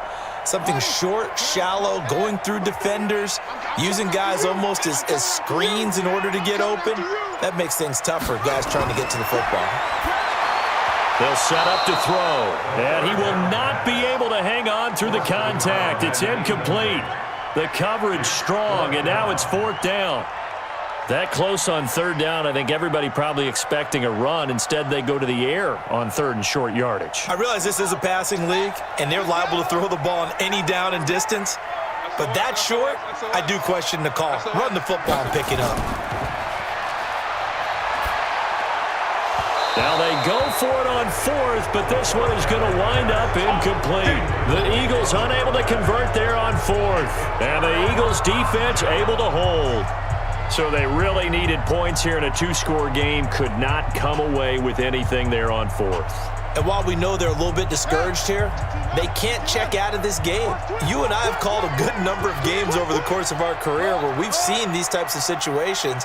something short, shallow, going through defenders, using guys almost as screens in order to get open, that makes things tougher, guys trying to get to the football. They'll set up to throw, and he will not be able to hang on through the contact. It's incomplete. The coverage strong, and now it's 4th down. That close on 3rd down, I think everybody probably expecting a run. Instead, they go to the air on 3rd and short yardage. I realize this is a passing league, and they're liable to throw the ball on any down and distance. But that short, I do question the call. Run the football and pick it up. Now they go for it on 4th, but this one is going to wind up incomplete. The Eagles unable to convert there on 4th. And the Eagles defense able to hold. So they really needed points here in a 2-score game. Could not come away with anything there on 4th. And while we know they're a little bit discouraged here, they can't check out of this game. You and I have called a good number of games over the course of our career where we've seen these types of situations.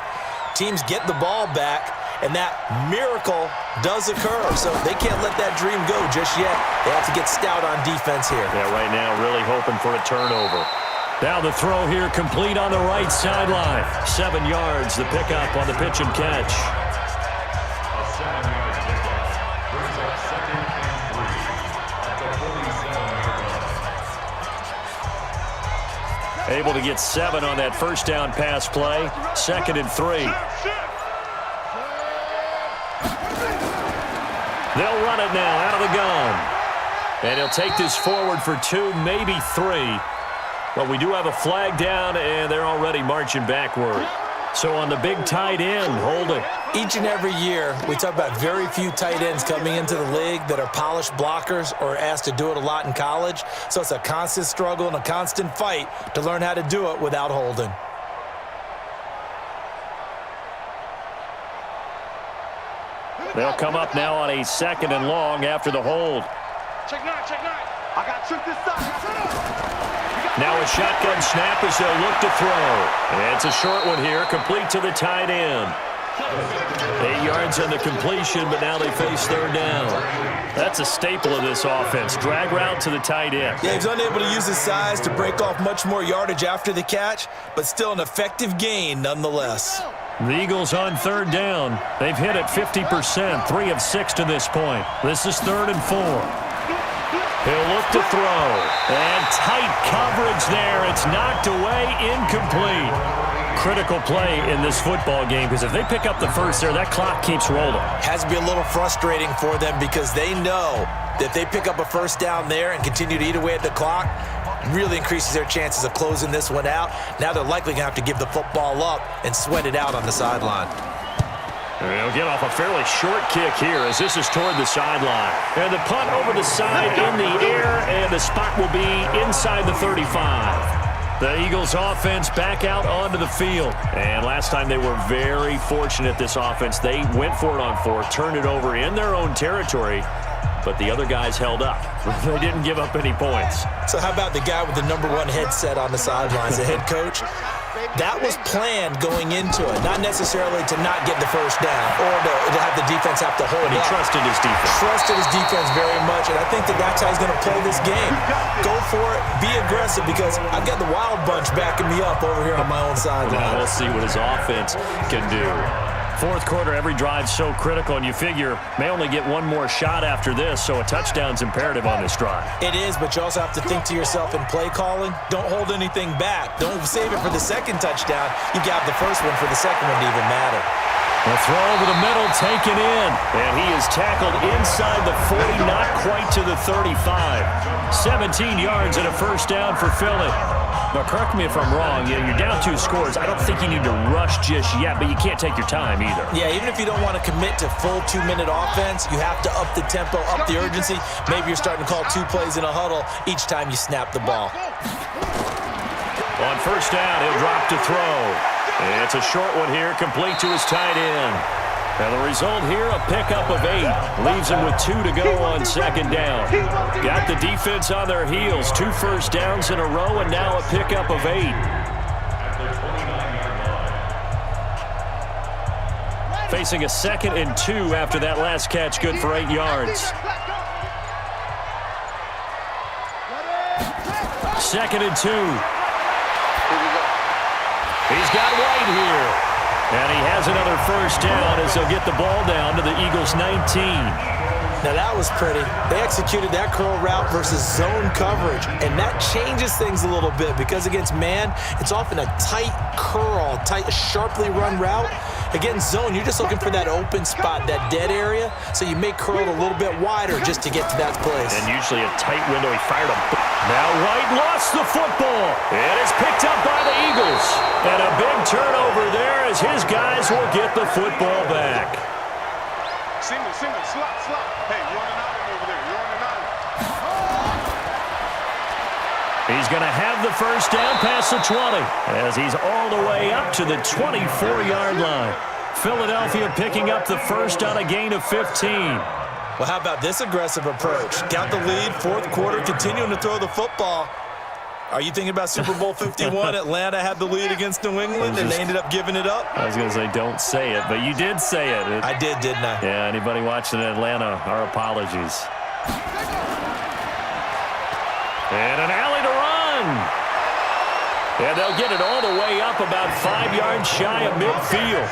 Teams get the ball back, and that miracle does occur. So they can't let that dream go just yet. They have to get stout on defense here. Yeah, right now really hoping for a turnover. Now the throw here complete on the right sideline. 7 yards, the pickup on the pitch and catch. A 7-yard pickup brings up 2nd and 3 at the 47-yard line. Able to get 7 on that first down pass play. 2nd and 3. They'll run it now out of the gun. And he'll take this forward for 2, maybe 3. But we do have a flag down, and they're already marching backward. So on the big tight end, holding. Each and every year, we talk about very few tight ends coming into the league that are polished blockers or asked to do it a lot in college. So it's a constant struggle and a constant fight to learn how to do it without holding. They'll come up now on a 2nd and long after the hold. Check 9, check 9. I got tricked this side. Now a shotgun snap as they'll look to throw. It's a short one here, complete to the tight end. 8 yards on the completion, but now they face third down. That's a staple of this offense. Drag route to the tight end. Yeah, he's unable to use his size to break off much more yardage after the catch, but still an effective gain nonetheless. The Eagles on third down. They've hit it 50%, 3 of 6 to this point. This is 3rd and 4. He'll look to throw. And tight coverage there. It's knocked away, incomplete. Critical play in this football game because if they pick up the first there, that clock keeps rolling. Has to be a little frustrating for them because they know that if they pick up a first down there and continue to eat away at the clock, really increases their chances of closing this one out. Now they're likely going to have to give the football up and sweat it out on the sideline. They'll get off a fairly short kick here as this is toward the sideline. And the punt over the side in the air, and the spot will be inside the 35. The Eagles offense back out onto the field. And last time they were very fortunate, this offense. They went for it on 4, turned it over in their own territory, but the other guys held up. They didn't give up any points. So how about the guy with the #1 headset on the sidelines, the head coach? That was planned going into it, not necessarily to not get the first down or to have the defense have to hold But he up. trusted his defense. Trusted his defense very much, and I think that's how he's going to play this game. Go for it, be aggressive, because I've got the Wild Bunch backing me up over here on my own sideline. Now we'll see what his offense can do. Fourth quarter, every drive's so critical, and you figure may only get one more shot after this, so a touchdown's imperative on this drive. It is, but you also have to think to yourself in play calling, don't hold anything back. Don't save it for the second touchdown. You got the first one for the second one to even matter. A throw over the middle, taken in, and he is tackled inside the 40, not quite to the 35. 17 yards and a first down for Philly. Now, correct me if I'm wrong. You're down 2 scores. I don't think you need to rush just yet, but you can't take your time either. Yeah, even if you don't want to commit to full 2-minute offense, you have to up the tempo, up the urgency. Maybe you're starting to call 2 plays in a huddle each time you snap the ball. On first down, he'll drop to throw. It's a short one here, complete to his tight end. And the result here, a pickup of 8. Leaves him with 2 to go on second down. Got the defense on their heels. 2 first downs in a row, and now a pickup of 8. Facing a 2nd and 2 after that last catch, good for 8 yards. 2nd and 2. He's got White here. And he has another first down as they'll get the ball down to the Eagles' 19. Now that was pretty. They executed that curl route versus zone coverage, and that changes things a little bit because against man, it's often a tight curl, sharply run route. Against zone, you're just looking for that open spot, that dead area, so you make curl a little bit wider just to get to that place. And usually a tight window. He fired a... Now White lost the football. It is picked up by the Eagles. And a big turnover there as his guys will get the football back. Single, slot. Hey, you're on an island over there. You're on an island. He's going to have the first down past the 20 as he's all the way up to the 24-yard line. Philadelphia picking up the first on a gain of 15. Well, how about this aggressive approach? Got the lead, 4th quarter, continuing to throw the football. Are you thinking about Super Bowl 51? Atlanta had the lead against New England, and they ended up giving it up? I was going to say don't say it, but you did say it. I did, didn't I? Yeah, anybody watching Atlanta, our apologies. And an alley to run. And they'll get it all the way up about 5 yards shy of midfield.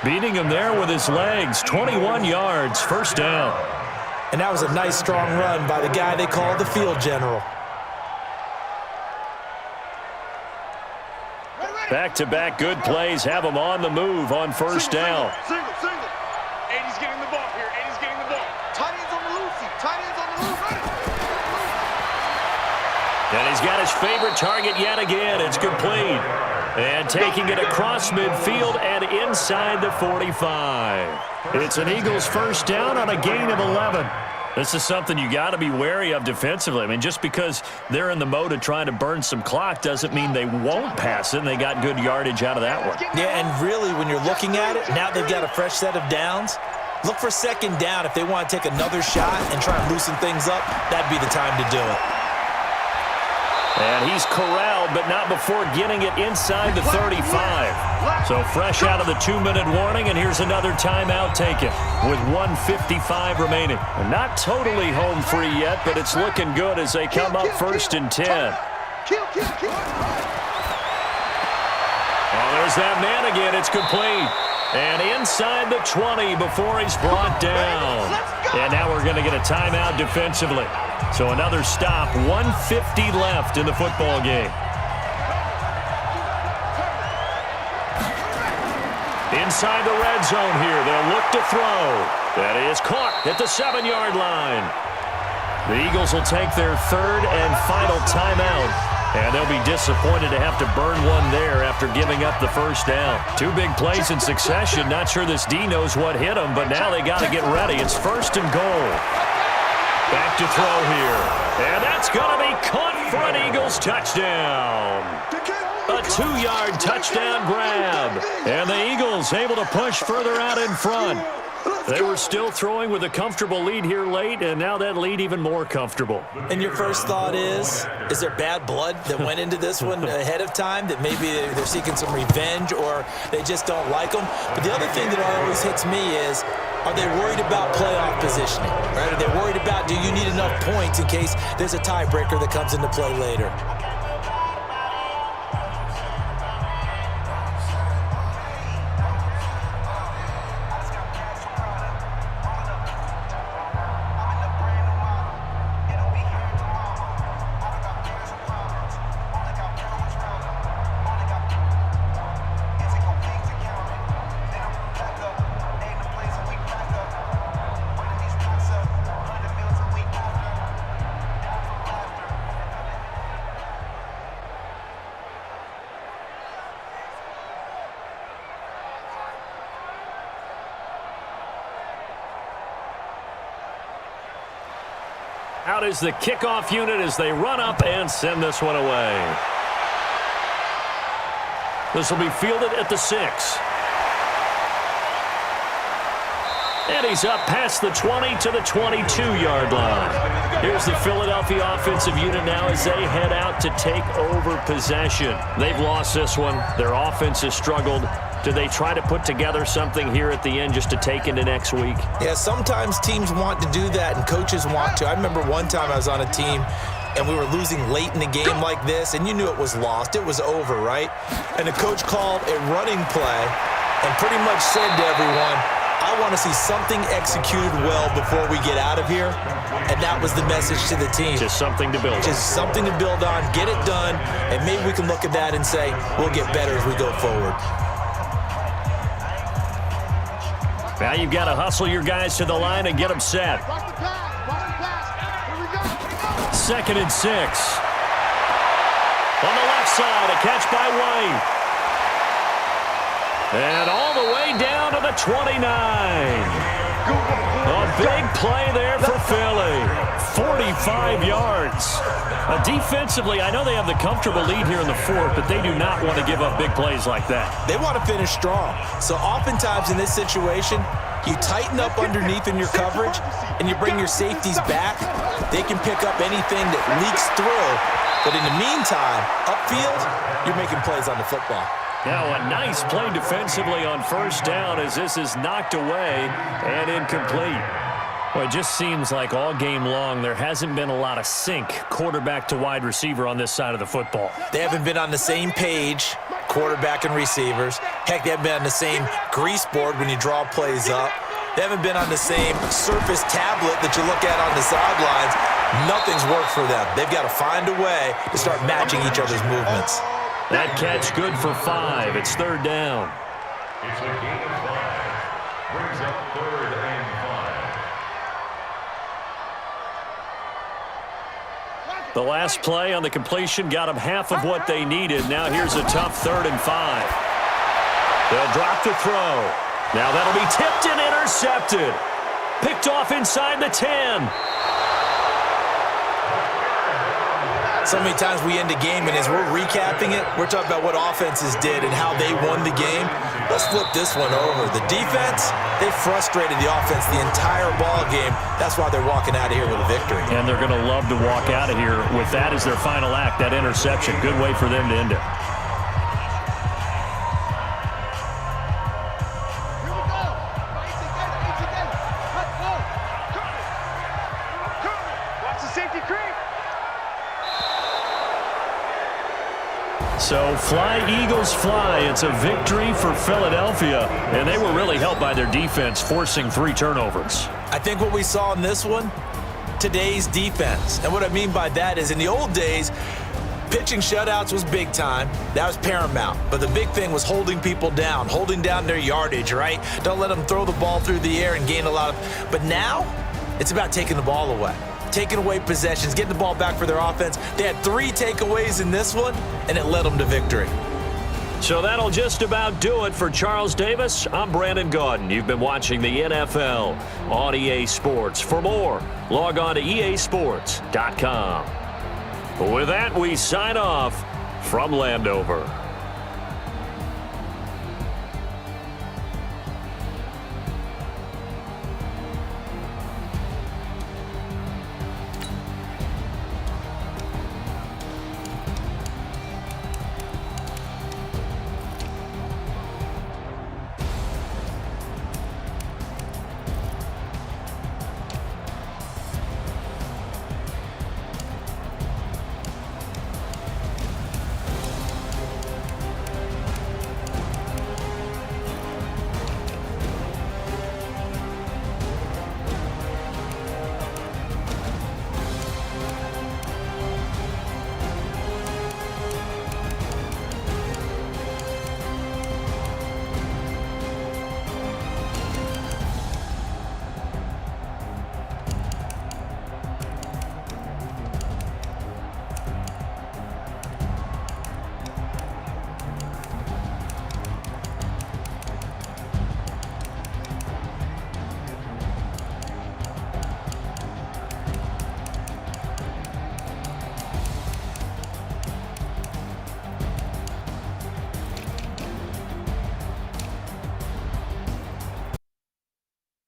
Beating him there with his legs, 21 yards, first down. And that was a nice, strong run by the guy they called the field general. Back-to-back good plays have him on the move on first down. Single. 80's getting the ball here. 80's getting the ball. Tight ends on the loose. And he's got his favorite target yet again. It's complete. And taking it across midfield and inside the 45. It's an Eagles first down on a gain of 11. This is something you got to be wary of defensively. I mean, just because they're in the mode of trying to burn some clock doesn't mean they won't pass it, and they got good yardage out of that one. Yeah, and really, when you're looking at it, now they've got a fresh set of downs. Look for second down. If they want to take another shot and try and loosen things up, that'd be the time to do it. And he's corralled, but not before getting it inside the 35. So fresh out of the 2-minute warning, and here's another timeout taken with 1:55 remaining. And not totally home free yet, but it's looking good as they come up 1st and 10. Oh, there's that man again. It's complete. And inside the 20 before he's brought down. And now we're going to get a timeout defensively. So another stop, 1:50 left in the football game. Inside the red zone here, they'll look to throw. That is caught at the 7-yard line. The Eagles will take their 3rd and final timeout, and they'll be disappointed to have to burn one there after giving up the 1st down. 2 big plays in succession. Not sure this D knows what hit them, but now they got to get ready. It's 1st and goal. Back to throw here. And that's going to be caught for an Eagles touchdown. A 2-yard touchdown grab. And the Eagles able to push further out in front. They were still throwing with a comfortable lead here late, and now that lead even more comfortable. And your first thought is there bad blood that went into this one ahead of time, that maybe they're seeking some revenge or they just don't like them? But the other thing that always hits me is, are they worried about playoff positioning? Right? Are they worried about, do you need enough points in case there's a tiebreaker that comes into play later? Out is the kickoff unit as they run up and send this one away. This will be fielded at the 6. And he's up past the 20 to the 22-yard line. Here's the Philadelphia offensive unit now as they head out to take over possession. They've lost this one. Their offense has struggled. Do they try to put together something here at the end just to take into next week? Yeah, sometimes teams want to do that and coaches want to. I remember one time I was on a team and we were losing late in the game like this, and you knew it was lost. It was over, right? And the coach called a running play and pretty much said to everyone, I want to see something executed well before we get out of here. And that was the message to the team. Just something to build on. Just something to build on, get it done, and maybe we can look at that and say, we'll get better as we go forward. Now you've got to hustle your guys to the line and get them set. 2nd and 6. On the left side, a catch by White. And all the way down to the 29. A big play there for Philly. 45 yards. Defensively, I know they have the comfortable lead here in the 4th, but they do not want to give up big plays like that. They want to finish strong. So oftentimes in this situation, you tighten up underneath in your coverage and you bring your safeties back. They can pick up anything that leaks through. But in the meantime, upfield, you're making plays on the football. Now a nice play defensively on 1st down as this is knocked away and incomplete. Well, it just seems like all game long there hasn't been a lot of sync quarterback to wide receiver on this side of the football. They haven't been on the same page, quarterback and receivers. Heck, they haven't been on the same grease board when you draw plays up. They haven't been on the same surface tablet that you look at on the sidelines. Nothing's worked for them. They've got to find a way to start matching each other's movements. That catch good for 5. It's 3rd down. It's a gain of 5. Brings up 3rd and 5. The last play on the completion got them half of what they needed. Now here's a tough 3rd and 5. They'll drop the throw. Now that'll be tipped and intercepted. Picked off inside the 10. So many times we end a game, and as we're recapping it, we're talking about what offenses did and how they won the game. Let's flip this one over. The defense, they frustrated the offense the entire ball game. That's why they're walking out of here with a victory. And they're going to love to walk out of here with that as their final act, that interception. Good way for them to end it. So fly, Eagles, fly. It's a victory for Philadelphia, and they were really helped by their defense, forcing 3 turnovers. I think what we saw in this one, today's defense. And what I mean by that is in the old days, pitching shutouts was big time. That was paramount. But the big thing was holding people down, holding down their yardage, right? Don't let them throw the ball through the air and gain a lot of. But now, it's about taking the ball away. Taking away possessions, getting the ball back for their offense. They had 3 takeaways in this one, and it led them to victory. So that'll just about do it for Charles Davis. I'm Brandon Gaudin. You've been watching the NFL on EA Sports. For more, log on to easports.com. With that, we sign off from Landover.